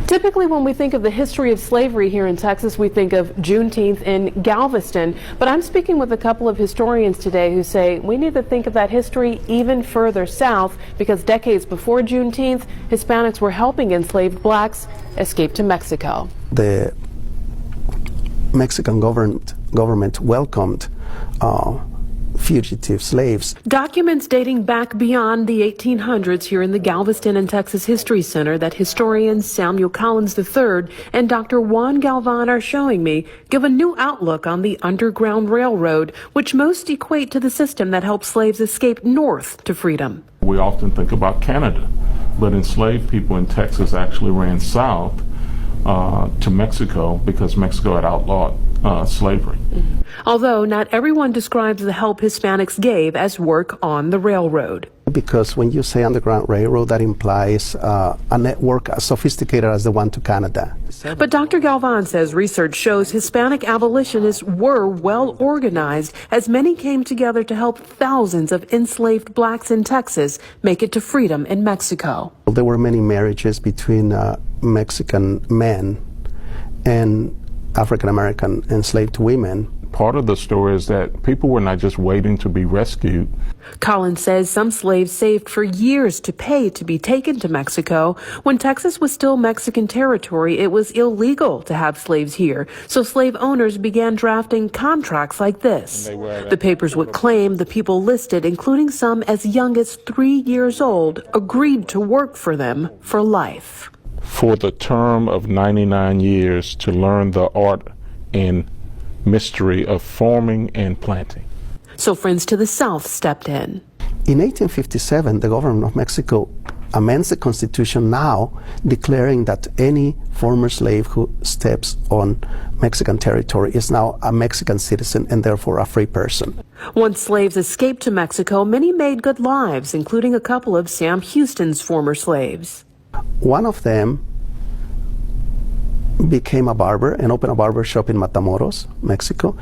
Typically, when we think of the history of slavery here in Texas, we think of Juneteenth in Galveston. But I'm speaking with a couple of historians today who say we need to think of that history even further south, because decades before Juneteenth, Hispanics were helping enslaved blacks escape to Mexico. The Mexican government welcomed fugitive slaves. Documents dating back beyond the 1800s here in the Galveston and Texas History Center that historians Samuel Collins III and Dr. Juan Galvan are showing me give a new outlook on the Underground Railroad, which most equate to the system that helped slaves escape north to freedom. We often think about Canada, but enslaved people in Texas actually ran south to Mexico because Mexico had outlawed slavery. Although not everyone describes the help Hispanics gave as work on the railroad. Because when you say Underground Railroad, that implies a network as sophisticated as the one to Canada. But Dr. Galvan says research shows Hispanic abolitionists were well organized, as many came together to help thousands of enslaved blacks in Texas make it to freedom in Mexico. There were many marriages between Mexican men and African American enslaved women. Part of the story is that people were not just waiting to be rescued. Collins says some slaves saved for years to pay to be taken to Mexico. When Texas was still Mexican territory, it was illegal to have slaves here, so slave owners began drafting contracts like this. The papers would claim the people listed, including some as young as 3 years old, agreed to work for them for life. For the term of 99 years to learn the art and mystery of farming and planting. So friends to the south stepped in. In 1857, the government of Mexico amends the Constitution now, declaring that any former slave who steps on Mexican territory is now a Mexican citizen and therefore a free person. Once slaves escaped to Mexico, many made good lives, including a couple of Sam Houston's former slaves. One of them became a barber and opened a barber shop in Matamoros, Mexico.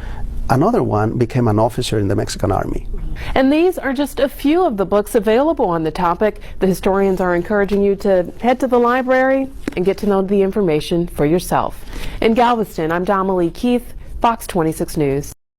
Another one became an officer in the Mexican Army. And these are just a few of the books available on the topic. The historians are encouraging you to head to the library and get to know the information for yourself. In Galveston, I'm Damalie Keith, Fox 26 News.